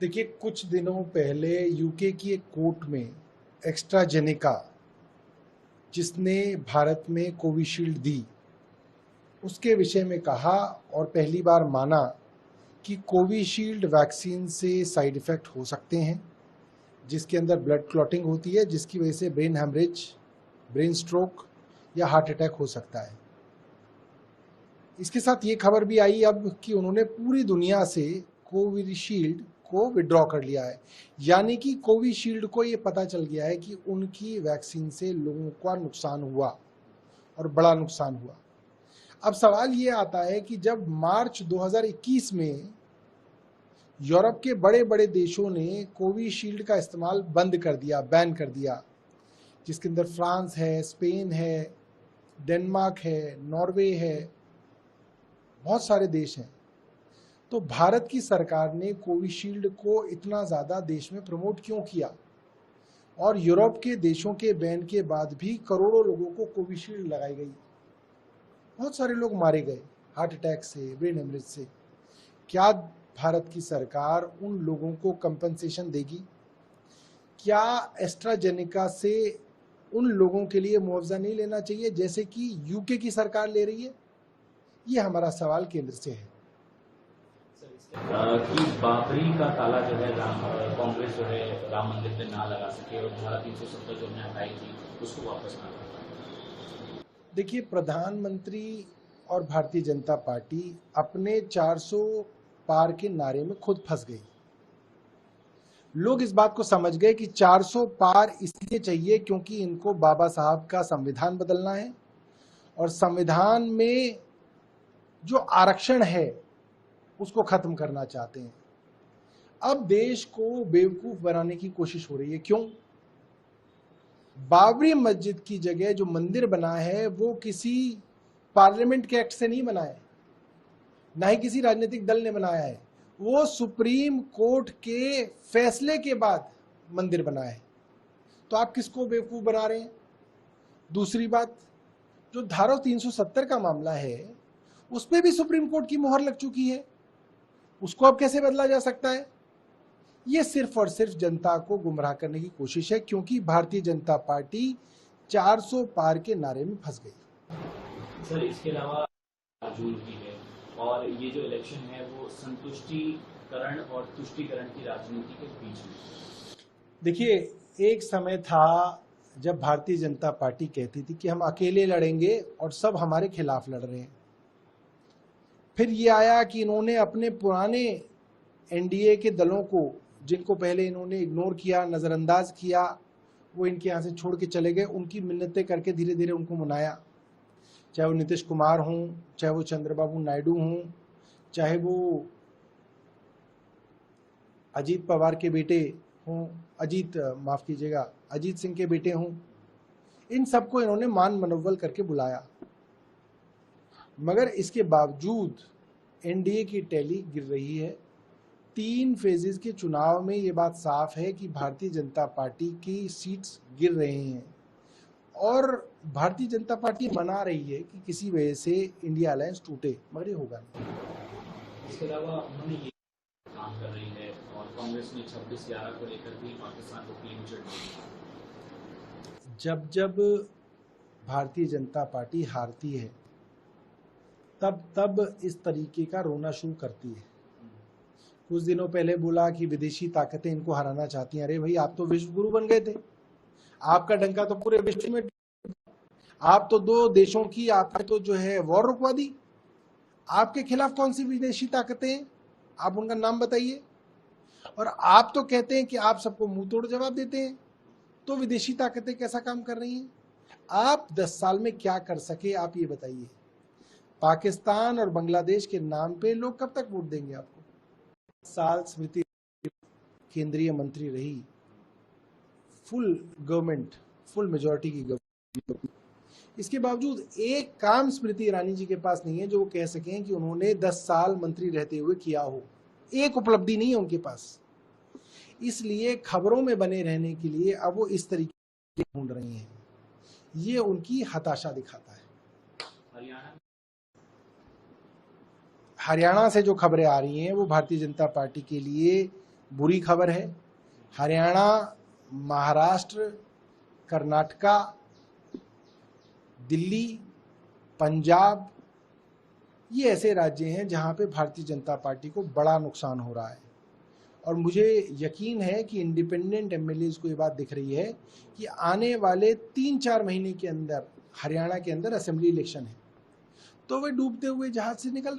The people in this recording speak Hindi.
देखिए, कुछ दिनों पहले यूके की एक कोर्ट में एक्स्ट्राजेनेका, जिसने भारत में कोविशील्ड दी, उसके विषय में कहा और पहली बार माना कि कोविशील्ड वैक्सीन से साइड इफ़ेक्ट हो सकते हैं, जिसके अंदर ब्लड क्लॉटिंग होती है, जिसकी वजह से ब्रेन हेमरेज, ब्रेन स्ट्रोक या हार्ट अटैक हो सकता है। इसके साथ ये खबर भी आई अब कि उन्होंने पूरी दुनिया से कोविशील्ड को विड्रॉ कर लिया है। यानी कि कोविशील्ड को ये पता चल गया है कि उनकी वैक्सीन से लोगों का नुकसान हुआ और बड़ा नुकसान हुआ। अब सवाल ये आता है कि जब मार्च 2021 में यूरोप के बड़े बड़े देशों ने कोविशील्ड का इस्तेमाल बंद कर दिया, बैन कर दिया, जिसके अंदर फ्रांस है, स्पेन है, डेनमार्क है, नॉर्वे है, बहुत सारे देश हैं, तो भारत की सरकार ने कोविशील्ड को इतना ज़्यादा देश में प्रमोट क्यों किया? और यूरोप के देशों के बैन के बाद भी करोड़ों लोगों को कोविशील्ड लगाई गई, बहुत सारे लोग मारे गए हार्ट अटैक से, ब्रेन हेमरेज से। क्या भारत की सरकार उन लोगों को कंपनसेशन देगी? क्या एस्ट्राजेनेका से उन लोगों के लिए मुआवजा नहीं लेना चाहिए जैसे कि यूके की सरकार ले रही है? ये हमारा सवाल केंद्र से है कि बाबरी का ताला जो है कांग्रेस जो है राम मंदिर पे ना लगा सके और धारा 370 जो हमने हटाई थी उसको वापस ना कर पाए। देखिए, प्रधानमंत्री और भारतीय जनता पार्टी अपने 400 पार के नारे में खुद फंस गई। लोग इस बात को समझ गए कि 400 पार इसलिए चाहिए क्योंकि इनको बाबा साहब का संविधान बदलना है और संविधान में जो आरक्षण है उसको खत्म करना चाहते हैं। अब देश को बेवकूफ बनाने की कोशिश हो रही है। क्यों? बाबरी मस्जिद की जगह जो मंदिर बना है वो किसी पार्लियामेंट के एक्ट से नहीं बना है, ना ही किसी राजनीतिक दल ने बनाया है, वो सुप्रीम कोर्ट के फैसले के बाद मंदिर बना है। तो आप किसको बेवकूफ बना रहे हैं? दूसरी बात, जो धारा 370 का मामला है उस पर भी सुप्रीम कोर्ट की मोहर लग चुकी है, उसको अब कैसे बदला जा सकता है? ये सिर्फ और सिर्फ जनता को गुमराह करने की कोशिश है, क्योंकि भारतीय जनता पार्टी 400 पार के नारे में फंस गई। सर, इसके अलावा जून की है और ये जो इलेक्शन है वो संतुष्टिकरण और तुष्टिकरण की राजनीति के बीच में। देखिए, एक समय था जब भारतीय जनता पार्टी कहती थी कि हम अकेले लड़ेंगे और सब हमारे खिलाफ लड़ रहे हैं। फिर ये आया कि इन्होंने अपने पुराने एनडीए के दलों को, जिनको पहले इन्होंने इग्नोर किया, नज़रअंदाज किया, वो इनके यहाँ से छोड़ के चले गए, उनकी मिन्नतें करके धीरे धीरे उनको मनाया। चाहे वो नीतीश कुमार हों, चाहे वो चंद्रबाबू नायडू हों, चाहे वो अजीत पवार के बेटे हों, अजीत सिंह के बेटे हों, इन सबको इन्होंने मान मनोबल करके बुलाया। मगर इसके बावजूद एनडीए की टैली गिर रही है। 3 फेजेस के चुनाव में ये बात साफ है कि भारतीय जनता पार्टी की सीट्स गिर रहे हैं और भारतीय जनता पार्टी मना रही है कि किसी वजह से इंडिया अलायंस टूटे, मगर ये होगा नहीं। इसके अलावा उन्होंने ये काम कर रही है और कांग्रेस ने 26/11 को लेकर भी पाकिस्तान को क्लीन चिट दी। जब जब भारतीय जनता पार्टी हारती है तब तब इस तरीके का रोना शुरू करती है। कुछ दिनों पहले बोला कि विदेशी ताकतें इनको हराना चाहती हैं। अरे भाई, आप तो विश्व गुरु बन गए थे, आपका डंका तो पूरे विश्व में, आप तो 2 देशों की आपने तो जो है वॉर रुकवा दी। आपके खिलाफ कौन सी विदेशी ताकतें हैं? आप उनका नाम बताइए। और आप तो कहते हैं कि आप सबको मुंह तोड़ जवाब देते हैं, तो विदेशी ताकतें कैसा काम कर रही हैं? आप 10 साल में क्या कर सके, आप ये बताइए। पाकिस्तान और बांग्लादेश के नाम पे लोग कब तक वोट देंगे आपको? साल स्मृति केंद्रीय मंत्री रही, फुल गवर्नमेंट, फुल मेजॉरिटी की गवर्नमेंट, इसके बावजूद एक काम स्मृति ईरानी जी के पास नहीं है जो वो कह सकें कि उन्होंने 10 साल मंत्री रहते हुए किया हो। एक उपलब्धि नहीं है उनके पास। इसलिए खबरों में बने रहने के लिए अब वो इस तरीके ढूंढ रही हैं। ये उनकी हताशा दिखाता है। हरियाणा से जो खबरें आ रही हैं वो भारतीय जनता पार्टी के लिए बुरी खबर है। हरियाणा, महाराष्ट्र, कर्नाटका, दिल्ली, पंजाब, ये ऐसे राज्य हैं जहां पे भारतीय जनता पार्टी को बड़ा नुकसान हो रहा है। और मुझे यकीन है कि इंडिपेंडेंट एमएलएज को ये बात दिख रही है कि आने वाले 3-4 महीने के अंदर हरियाणा के अंदर असेंबली इलेक्शन है, तो वे डूबते हुए जहाज से निकल